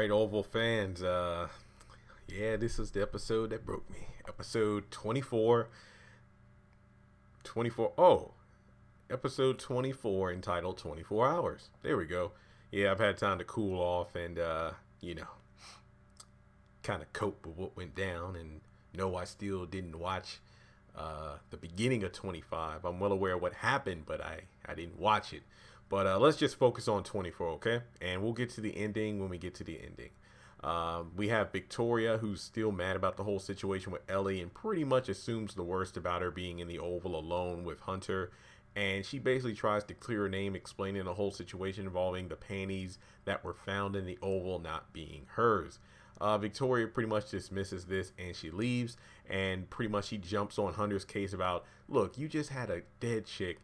right, Oval fans. Yeah, this is the episode that broke me. Episode 24. 24. Oh, episode 24 entitled 24 Hours. There we go. Yeah, I've had time to cool off and, you know, kind of cope with what went down. And no, I still didn't watch the beginning of 25. I'm well aware of what happened, but I didn't watch it. But let's just focus on 24, okay? And we'll get to the ending when we get to the ending. We have Victoria, who's still mad about the whole situation with Ellie and pretty much assumes the worst about her being in the Oval alone with Hunter. And she basically tries to clear her name, explaining the whole situation involving the panties that were found in the Oval not being hers. Victoria pretty much dismisses this and she leaves. And pretty much she jumps on Hunter's case about, look, you just had a dead chick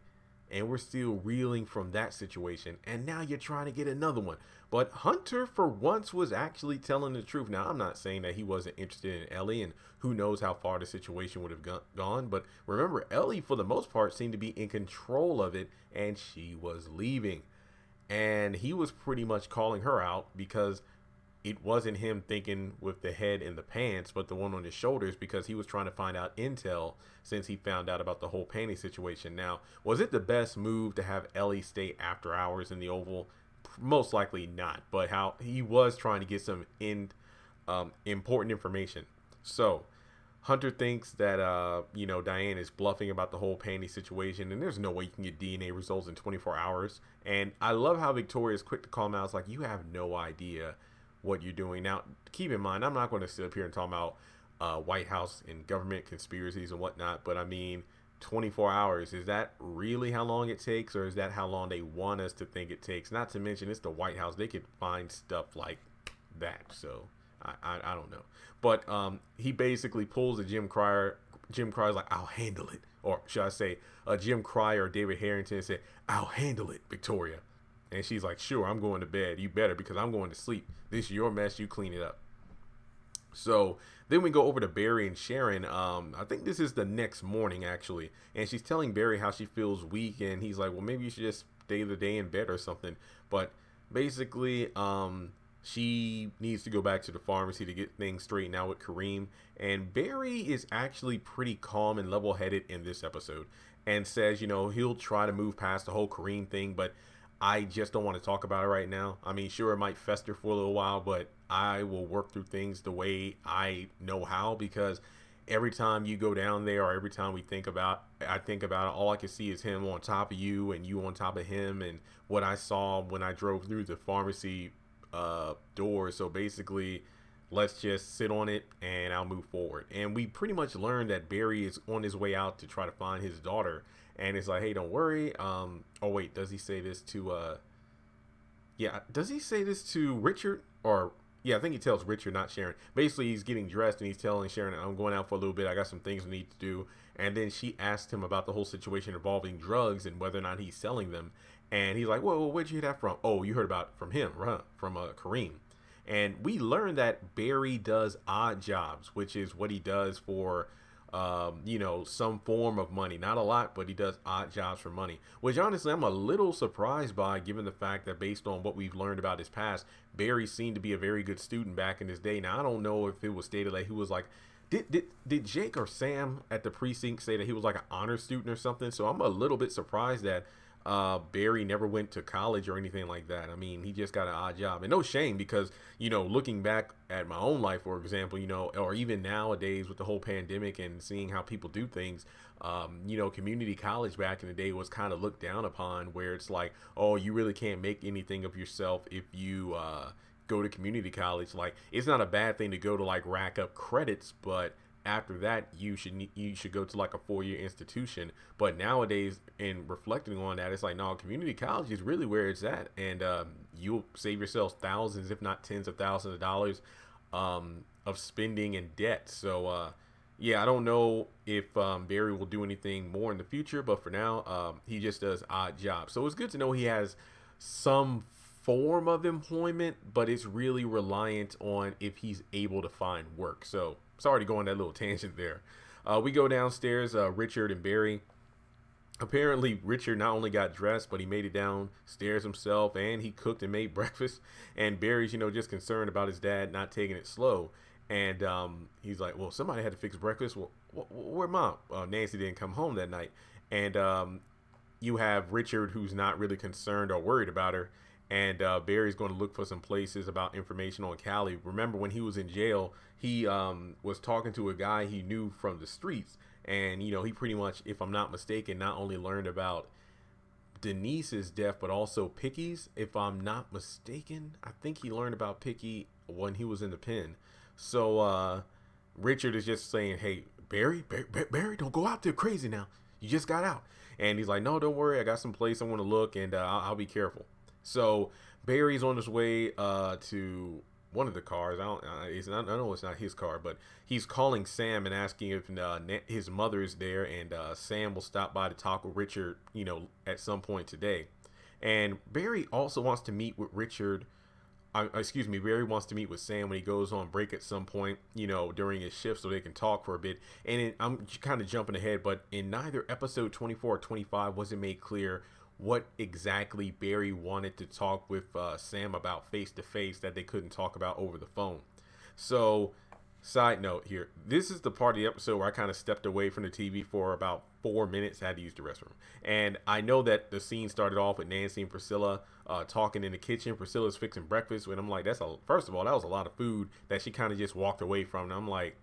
and we're still reeling from that situation, and now you're trying to get another one. But Hunter, for once, was actually telling the truth. Now, I'm not saying that he wasn't interested in Ellie, and who knows how far the situation would have gone. But remember, Ellie, for the most part, seemed to be in control of it, and she was leaving. And he was pretty much calling her out because it wasn't him thinking with the head in the pants, but the one on his shoulders, because he was trying to find out intel since he found out about the whole panty situation. Now, was it the best move to have Ellie stay after hours in the Oval? Most likely not, but how he was trying to get some important information. So Hunter thinks that Diane is bluffing about the whole panty situation, and there's no way you can get DNA results in 24 hours. And I love how Victoria is quick to call him out. It's like, you have no idea what you're doing. Now, keep in mind, I'm not going to sit up here and talk about White House and government conspiracies and whatnot, but I mean, 24 hours, is that really how long it takes, or is that how long they want us to think it takes? Not to mention, it's the White House. They could find stuff like that, so I don't know. But he basically pulls a Jim Cryer. Jim Cryer's like, I'll handle it. Or should I say, Jim Cryer or David Harrington said, I'll handle it, Victoria. And she's like, sure, I'm going to bed. You better, because I'm going to sleep. This is your mess. You clean it up. So then we go over to Barry and Sharon. I think this is the next morning, actually. And she's telling Barry how she feels weak. And he's like, well, maybe you should just stay the day in bed or something. But basically, she needs to go back to the pharmacy to get things straightened out with Kareem. And Barry is actually pretty calm and level-headed in this episode. And says, he'll try to move past the whole Kareem thing, but I just don't want to talk about it right now. I mean, sure, it might fester for a little while, but I will work through things the way I know how, because every time you go down there, or every time I think about it, all I can see is him on top of you and you on top of him, and what I saw when I drove through the pharmacy door. So basically, let's just sit on it and I'll move forward. And we pretty much learned that Barry is on his way out to try to find his daughter. And it's like, hey, don't worry. Oh, wait, does he say this to, does he say this to Richard? Or, yeah, I think he tells Richard, not Sharon. Basically, he's getting dressed and he's telling Sharon, I'm going out for a little bit. I got some things I need to do. And then she asked him about the whole situation involving drugs and whether or not he's selling them. And he's like, well, where'd you hear that from? Oh, you heard about it from him, right? From Kareem. And we learned that Barry does odd jobs, which is what he does for some form of money. Not a lot, but he does odd jobs for money, which honestly I'm a little surprised by, given the fact that based on what we've learned about his past, Barry seemed to be a very good student back in his day. Now, I don't know if it was stated that he was like, did Jake or Sam at the precinct say that he was like an honor student or something? So I'm a little bit surprised that Barry never went to college or anything like that. I mean, he just got an odd job, and no shame, because looking back at my own life, for example, or even nowadays with the whole pandemic and seeing how people do things, community college back in the day was kind of looked down upon, where it's like, oh, you really can't make anything of yourself if you go to community college. Like, it's not a bad thing to go to like rack up credits, but after that you should go to like a 4-year institution. But nowadays, in reflecting on that, it's like, no, community college is really where it's at, and you'll save yourselves thousands, if not tens of thousands of dollars of spending and debt. So I don't know if Barry will do anything more in the future, but for now, he just does odd jobs. So it's good to know he has some form of employment, but it's really reliant on if he's able to find work. So sorry to go on that little tangent there. We go downstairs, Richard and Barry apparently Richard not only got dressed, but he made it downstairs himself, and he cooked and made breakfast. And Barry's, just concerned about his dad not taking it slow. And he's like, well, somebody had to fix breakfast. Well, where mom? Nancy didn't come home that night. And you have Richard, who's not really concerned or worried about her. And Barry's going to look for some places about information on Callie. Remember, when he was in jail, he was talking to a guy he knew from the streets. And, he pretty much, if I'm not mistaken, not only learned about Denise's death, but also Picky's. If I'm not mistaken, I think he learned about Picky when he was in the pen. So Richard is just saying, hey, Barry, don't go out there crazy now. You just got out. And he's like, no, don't worry. I got some place I want to look, and I'll be careful. So Barry's on his way to one of the cars. I know it's not his car, but he's calling Sam and asking if his mother is there, and Sam will stop by to talk with Richard, at some point today. And Barry also wants to meet with Richard. Barry wants to meet with Sam when he goes on break at some point, during his shift, so they can talk for a bit. And I'm kind of jumping ahead, but in neither episode 24 or 25 was it made clear what exactly Barry wanted to talk with Sam about face to face that they couldn't talk about over the phone. So, side note here, this is the part of the episode where I kind of stepped away from the TV for about 4 minutes. I had to use the restroom. And I know that the scene started off with Nancy and Priscilla talking in the kitchen. Priscilla's fixing breakfast, and I'm like, first of all, that was a lot of food that she kind of just walked away from. And I'm like,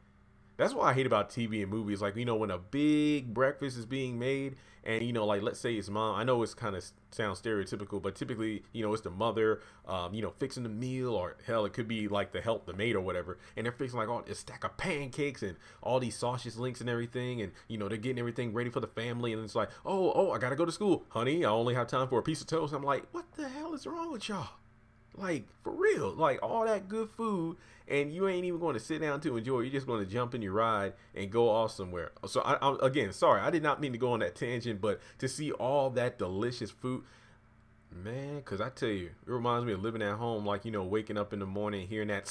that's what I hate about TV and movies. Like, when a big breakfast is being made and, like, let's say it's mom. I know it's kind of sounds stereotypical, but typically, it's the mother, fixing the meal, or hell, it could be like the maid or whatever. And they're fixing like a stack of pancakes and all these sausage links and everything. And, they're getting everything ready for the family. And it's like, oh, I got to go to school. Honey, I only have time for a piece of toast. I'm like, what the hell is wrong with y'all? Like, for real, like all that good food, and you ain't even going to sit down to enjoy. You're just going to jump in your ride and go off somewhere. So again, sorry, I did not mean to go on that tangent, but to see all that delicious food, man, because I tell you, it reminds me of living at home, like, waking up in the morning, hearing that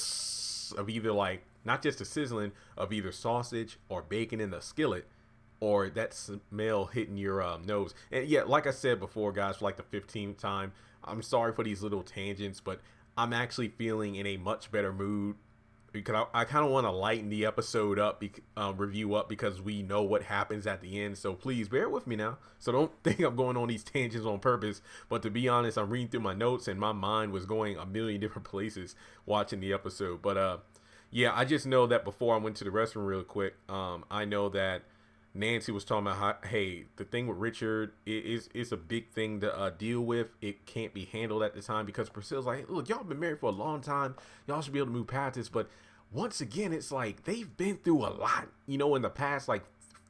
of either like, not just the sizzling of either sausage or bacon in the skillet, or that smell hitting your nose. And yeah, like I said before, guys, for like the 15th time, I'm sorry for these little tangents, but I'm actually feeling in a much better mood because I kind of want to lighten the episode up, review up, because we know what happens at the end. So please bear with me now. So don't think I'm going on these tangents on purpose. But to be honest, I'm reading through my notes and my mind was going a million different places watching the episode. But yeah, I just know that before I went to the restroom real quick, I know that Nancy was talking about how, hey, the thing with Richard is a big thing to deal with. It can't be handled at the time because Priscilla's like, look, y'all been married for a long time. Y'all should be able to move past this. But once again, it's like they've been through a lot, in the past like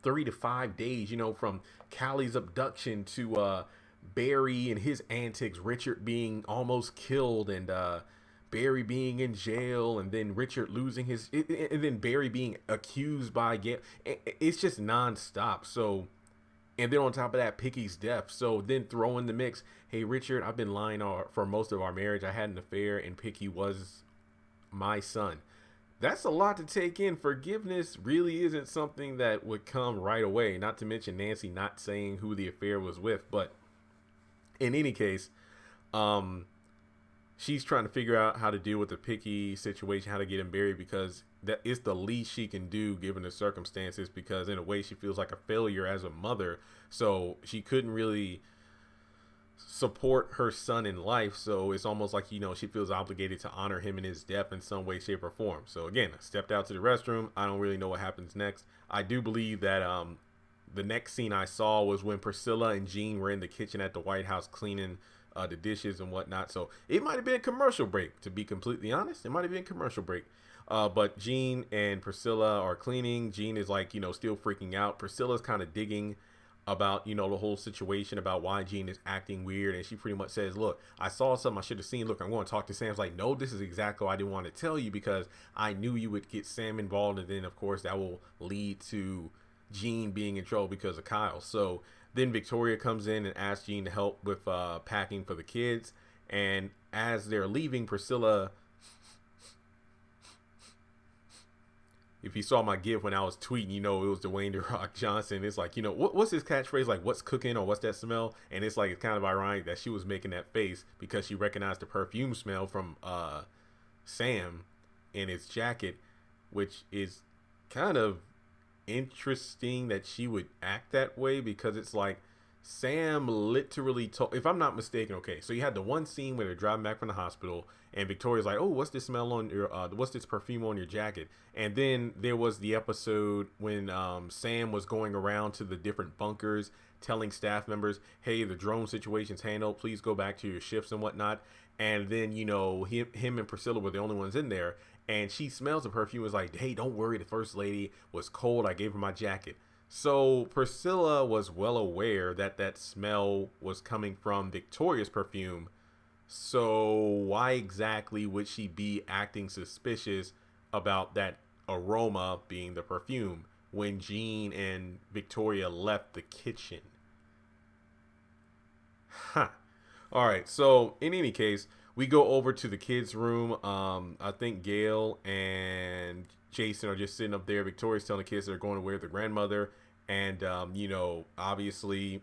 3 to 5 days, from Callie's abduction to Barry and his antics, Richard being almost killed, and Barry being in jail, and then Richard losing and then Barry being accused by it's just nonstop. So, and then on top of that, Picky's death. So then throw in the mix, hey, Richard, I've been lying for most of our marriage. I had an affair and Picky was my son. That's a lot to take in. Forgiveness really isn't something that would come right away. Not to mention Nancy not saying who the affair was with. But in any case, she's trying to figure out how to deal with the Picky situation, how to get him buried, because that is the least she can do given the circumstances, because in a way she feels like a failure as a mother. So she couldn't really support her son in life. So it's almost like, she feels obligated to honor him in his death in some way, shape, or form. So again, I stepped out to the restroom. I don't really know what happens next. I do believe that the next scene I saw was when Priscilla and Jean were in the kitchen at the White House cleaning the dishes and whatnot. So it might have been a commercial break, to be completely honest. It might have been a commercial break. But Jean and Priscilla are cleaning. Jean is like, still freaking out. Priscilla's kind of digging about, the whole situation, about why Jean is acting weird. And she pretty much says, look, I saw something I should have seen. Look, I'm going to talk to Sam's like, no, this is exactly what I didn't want to tell you, because I knew you would get Sam involved. And then, of course, that will lead to Jean being in trouble because of Kyle. So then Victoria comes in and asks Jean to help with packing for the kids. And as they're leaving, Priscilla, if you saw my GIF when I was tweeting, it was Dwayne The Rock Johnson. It's like, what's his catchphrase? Like, what's cooking or what's that smell? And it's like, it's kind of ironic that she was making that face because she recognized the perfume smell from Sam in his jacket, which is kind of interesting that she would act that way, because it's like Sam literally told, if I'm not mistaken, okay, so you had the one scene where they're driving back from the hospital and Victoria's like, oh, what's this smell on your what's this perfume on your jacket? And then there was the episode when Sam was going around to the different bunkers telling staff members, hey, the drone situation's handled, please go back to your shifts and whatnot. And then him and Priscilla were the only ones in there, and she smells the perfume, was like, hey, don't worry, the first lady was cold, I gave her my jacket. So Priscilla was well aware that that smell was coming from Victoria's perfume. So why exactly would she be acting suspicious about that aroma being the perfume when Jean and Victoria left the kitchen? Huh. All right. So in any case, we go over to the kids' room. I think Gail and Jason are just sitting up there. Victoria's telling the kids they're going away with their grandmother. And, obviously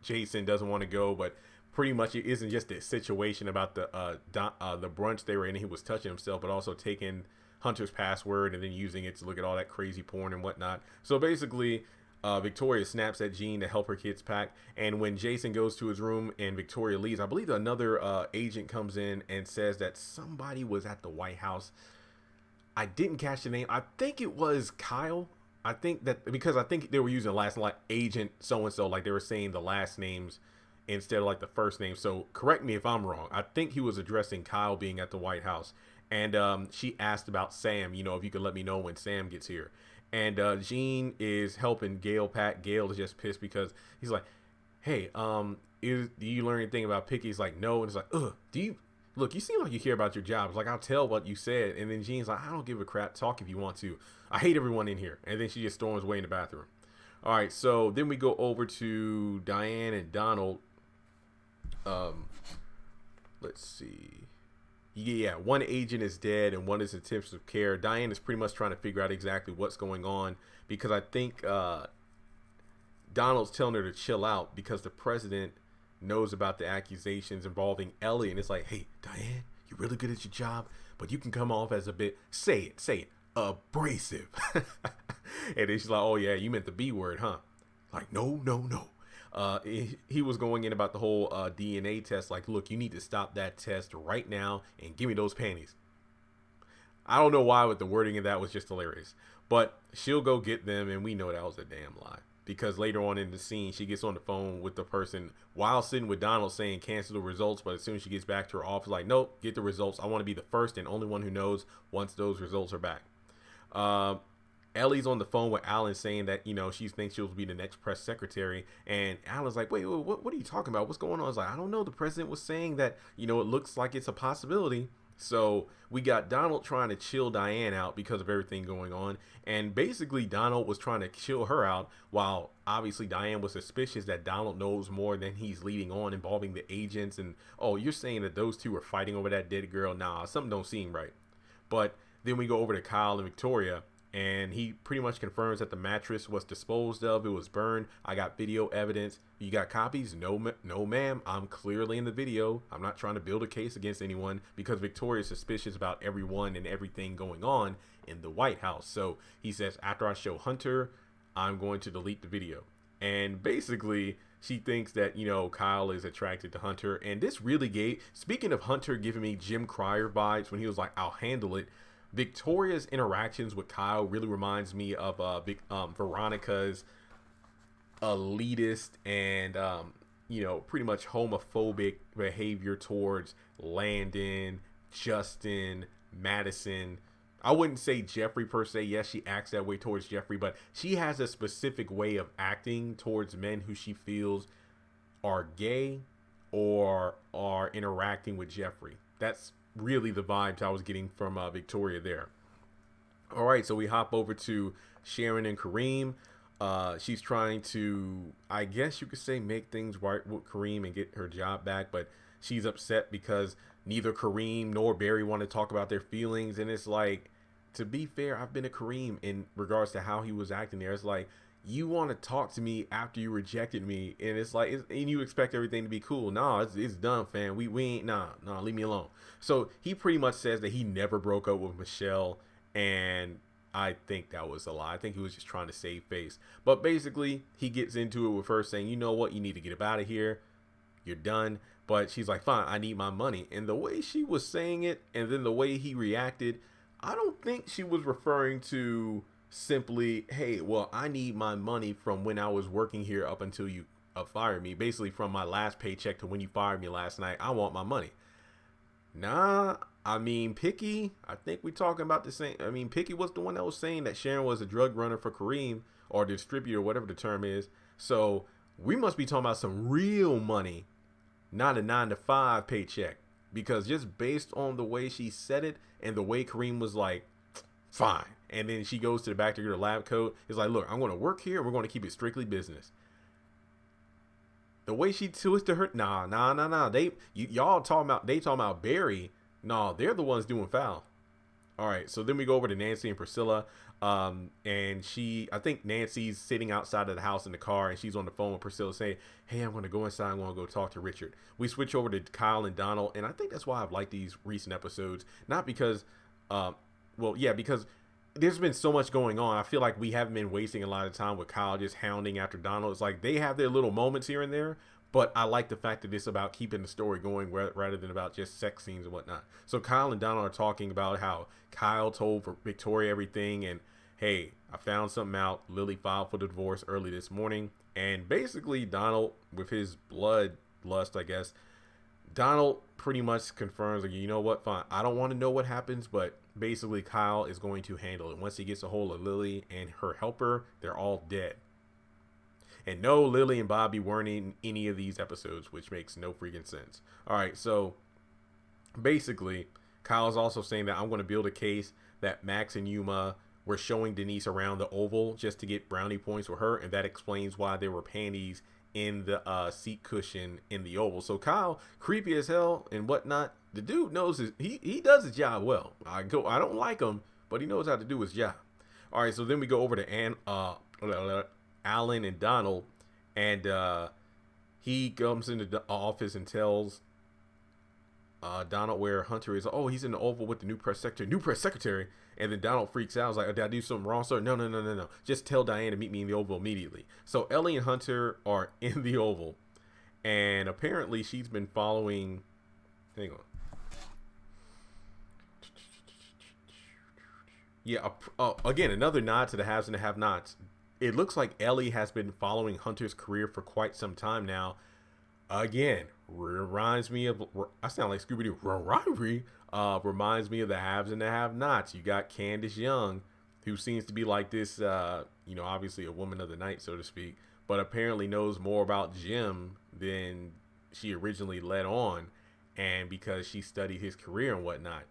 Jason doesn't want to go, but pretty much it isn't just a situation about the brunch they were in. He was touching himself, but also taking Hunter's password and then using it to look at all that crazy porn and whatnot. So basically, Victoria snaps at Jean to help her kids pack. And when Jason goes to his room and Victoria leaves, I believe another agent comes in and says that somebody was at the White House. I didn't catch the name. I think it was Kyle. I think that because I think they were using the last like agent so-and-so, like they were saying the last names instead of like the first name. So correct me if I'm wrong. I think he was addressing Kyle being at the White House. And she asked about Sam, if you could let me know when Sam gets here. And Jean is helping Gail pack. Gail is just pissed because he's like, hey, do you learn anything about Picky? He's like, no. And it's like, look, you seem like you care about your job. It's like, I'll tell what you said. And then Jean's like, I don't give a crap. Talk if you want to. I hate everyone in here. And then she just storms away in the bathroom. All right, so then we go over to Diane and Donald. Let's see. Yeah, one agent is dead and one is in intensive care. Diane is pretty much trying to figure out exactly what's going on, because I think Donald's telling her to chill out because the president knows about the accusations involving Ellie. And it's like, hey, Diane, you're really good at your job, but you can come off as a bit, say it, abrasive. And then she's like, oh yeah, you meant the B word, huh? Like, no. He was going in about the whole DNA test. Like, look, you need to stop that test right now and give me those panties. I don't know why, but the wording of that was just hilarious. But she'll go get them, and we know that was a damn lie. Because later on in the scene, she gets on the phone with the person while sitting with Donald saying cancel the results. But as soon as she gets back to her office, like, nope, get the results. I want to be the first and only one who knows once those results are back. Ellie's on the phone with Alan saying that, she thinks she'll be the next press secretary. And Alan's like, wait, what are you talking about? What's going on? I was like, I don't know. The president was saying that, it looks like it's a possibility. So we got Donald trying to chill Diane out because of everything going on. And basically Donald was trying to chill her out, while obviously Diane was suspicious that Donald knows more than he's leading on involving the agents. And, oh, you're saying that those two were fighting over that dead girl? Nah, something don't seem right. But then we go over to Kyle and Victoria, and he pretty much confirms that the mattress was disposed of. It was burned. I got video evidence. You got copies? No, ma'am. I'm clearly in the video. I'm not trying to build a case against anyone, because Victoria is suspicious about everyone and everything going on in the White House. So he says, after I show Hunter, I'm going to delete the video. And basically, she thinks that, Kyle is attracted to Hunter. And this really speaking of Hunter giving me Jim Cryer vibes when he was like, I'll handle it. Victoria's interactions with Kyle really reminds me of Veronica's elitist and pretty much homophobic behavior towards Landon, Justin, Madison. I wouldn't say Jeffrey per se. Yes, she acts that way towards Jeffrey, but she has a specific way of acting towards men who she feels are gay or are interacting with Jeffrey. That's really the vibes I was getting from Victoria there. All right, so we hop over to Sharon and Kareem. She's trying to, I guess you could say, make things right with Kareem and get her job back, but she's upset because neither Kareem nor Barry want to talk about their feelings. And it's like, to be fair, I've been to Kareem in regards to how he was acting there. It's like, you want to talk to me after you rejected me, and it's like, and you expect everything to be cool. No, it's done, fam. We ain't, nah, leave me alone. So he pretty much says that he never broke up with Michelle, and I think that was a lie. I think he was just trying to save face. But basically, he gets into it with her saying, you know what, you need to get up out of here. You're done. But she's like, fine, I need my money. And the way she was saying it, and then the way he reacted, I don't think she was referring to simply, hey, well, I need my money from when I was working here up until you fired me. Basically, from my last paycheck to when you fired me last night, I want my money. Nah, I mean, Picky, I think we're talking about the same. I mean, Picky was the one that was saying that Sharon was a drug runner for Kareem, or distributor, whatever the term is. So we must be talking about some real money, not a 9-to-5 paycheck. Because just based on the way she said it and the way Kareem was like, fine. And then she goes to the back to get her lab coat. It's like, look, I'm going to work here. And we're going to keep it strictly business. The way she twisted her, nah. Y'all talking about Barry. No, they're the ones doing foul. All right, so then we go over to Nancy and Priscilla. And I think Nancy's sitting outside of the house in the car, and she's on the phone with Priscilla saying, hey, I'm going to go inside. I'm going to go talk to Richard. We switch over to Kyle and Donald, and I think that's why I've liked these recent episodes. Not because, because there's been so much going on. I feel like we haven't been wasting a lot of time with Kyle just hounding after Donald. It's like they have their little moments here and there, but I like the fact that it's about keeping the story going rather than about just sex scenes and whatnot. So Kyle and Donald are talking about how Kyle told Victoria everything, and hey, I found something out. Lily filed for the divorce early this morning. And basically Donald, with his bloodlust, I guess, Donald pretty much confirms, like, you know what, fine, I don't want to know what happens, but basically Kyle is going to handle it. Once he gets a hold of Lily and her helper, they're all dead. And no, Lily and Bobby weren't in any of these episodes, which makes no freaking sense. All right, so basically Kyle's also saying that I'm going to build a case that Max and Yuma were showing Denise around the Oval just to get brownie points with her, and that explains why there were panties in the seat cushion in the Oval. So Kyle, creepy as hell and whatnot, the dude knows he does his job well. I don't like him, but he knows how to do his job. All right, so then we go over to Alan and Donald, and he comes into the office and tells Donald where Hunter is. Oh, he's in the Oval with the new press secretary. And then Donald freaks out. He's like, oh, did I do something wrong, sir? No. Just tell Diane to meet me in the Oval immediately. So Ellie and Hunter are in the Oval. And apparently she's been following... Hang on. Yeah, again, another nod to the haves and the have-nots. It looks like Ellie has been following Hunter's career for quite some time now. Again, reminds me of... I sound like Scooby-Doo. Rivalry. Reminds me of the haves and the have-nots. You got Candace Young, who seems to be like this, obviously a woman of the night, so to speak, but apparently knows more about Jim than she originally let on. And because she studied his career and whatnot,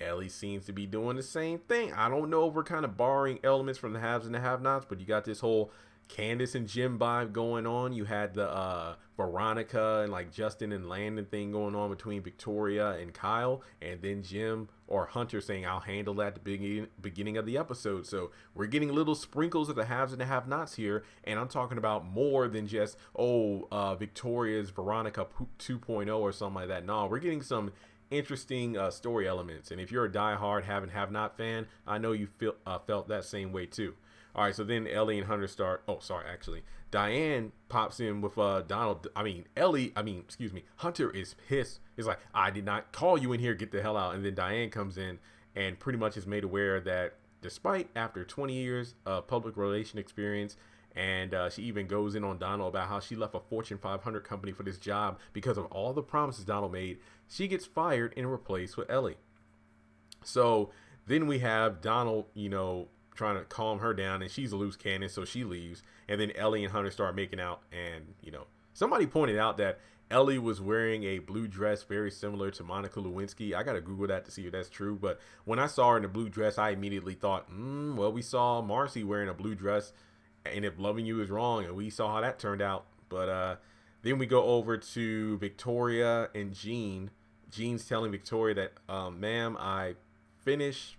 Ellie seems to be doing the same thing. I don't know if we're kind of borrowing elements from the haves and the have-nots, but you got this whole Candace and Jim vibe going on. You had the Veronica and like Justin and Landon thing going on between Victoria and Kyle, and then Jim or Hunter saying, I'll handle that at the beginning of the episode. So we're getting little sprinkles of the haves and the have-nots here, and I'm talking about more than just Victoria's Veronica 2.0 or something like that. No, we're getting some interesting story elements, and if you're a diehard have-not fan, I know you felt that same way too. All right, so then Ellie and Hunter start. Oh, sorry, actually, Diane pops in with Hunter is pissed. He's like, I did not call you in here. Get the hell out. And then Diane comes in and pretty much is made aware that despite after 20 years of public relation experience, and she even goes in on Donald about how she left a Fortune 500 company for this job because of all the promises Donald made, she gets fired and replaced with Ellie. So then we have Donald, trying to calm her down, and she's a loose cannon, so she leaves. And then Ellie and Hunter start making out, and somebody pointed out that Ellie was wearing a blue dress very similar to Monica Lewinsky. I gotta Google that to see if that's true, but when I saw her in a blue dress, I immediately thought, we saw Marcy wearing a blue dress, and If Loving You Is Wrong, and we saw how that turned out. But then we go over to Victoria and Jean. Jean's telling Victoria that, ma'am, I finished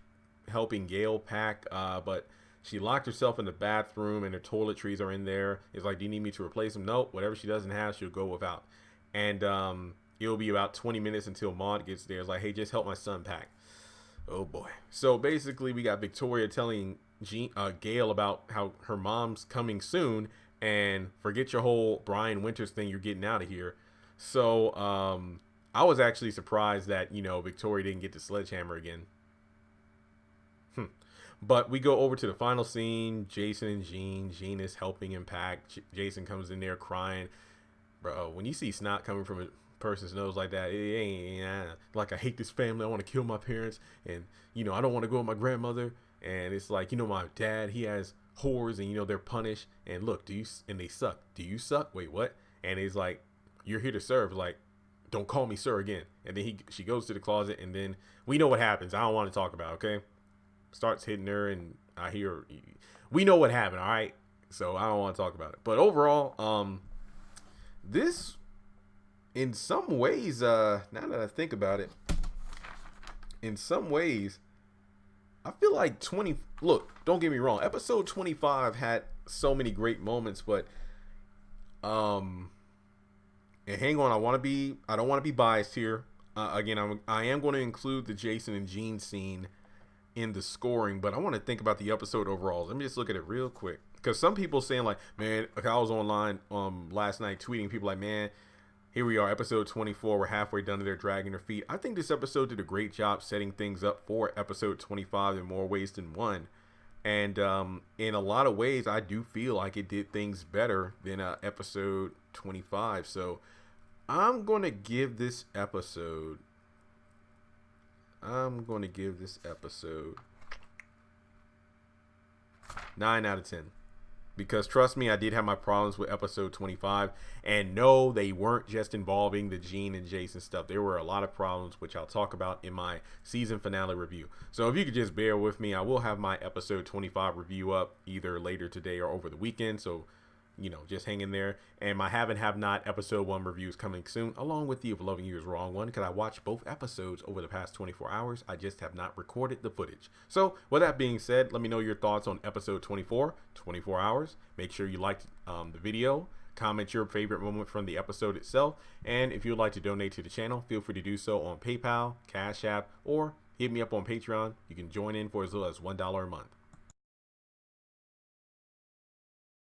helping Gail pack, but she locked herself in the bathroom and her toiletries are in there. It's like, do you need me to replace them? Nope. Whatever she doesn't have, she'll go without. And it'll be about 20 minutes until Maud gets there. It's like, hey, just help my son pack. Oh boy. So basically, we got Victoria telling Gail about how her mom's coming soon, and forget your whole Brian Winters thing. You're getting out of here. So I was actually surprised that Victoria didn't get the sledgehammer again. But we go over to the final scene. Jason and Jean. Jean is helping him pack. Jason comes in there crying. Bro, when you see snot coming from a person's nose like that, it ain't like, I hate this family. I want to kill my parents, and I don't want to go with my grandmother. And it's like, my dad, he has whores, and they're punished. And look, and they suck. Do you suck? Wait, what? And he's like, you're here to serve. Like, don't call me sir again. And then she goes to the closet, and then we know what happens. I don't want to talk about it, okay? Starts hitting her, and I hear, we know what happened, all right? So I don't want to talk about it. But overall, this, in some ways, now that I think about it, in some ways, I feel like look, don't get me wrong, episode 25 had so many great moments, but, and hang on, I don't want to be biased here. Again, I am going to include the Jason and Jean scene in the scoring, but I want to think about the episode overall. Let me just look at it real quick, because some people saying like, man, I was online last night tweeting people like, man, here we are, episode 24, we're halfway done and they're dragging their feet. I think this episode did a great job setting things up for episode 25 in more ways than one, and in a lot of ways I do feel like it did things better than episode 25. So I'm going to give this episode 9 out of 10. Because trust me, I did have my problems with episode 25. And no, they weren't just involving the Jean and Jason stuff. There were a lot of problems, which I'll talk about in my season finale review. So if you could just bear with me, I will have my episode 25 review up either later today or over the weekend. So just hang in there. And my Have and Have Not episode 1 review is coming soon, along with the If Loving You Is Wrong one, because I watched both episodes over the past 24 hours. I just have not recorded the footage. So with that being said, let me know your thoughts on episode 24 hours. Make sure you liked the video. Comment your favorite moment from the episode itself. And if you would like to donate to the channel, feel free to do so on PayPal, Cash App, or hit me up on Patreon. You can join in for as little as $1 a month.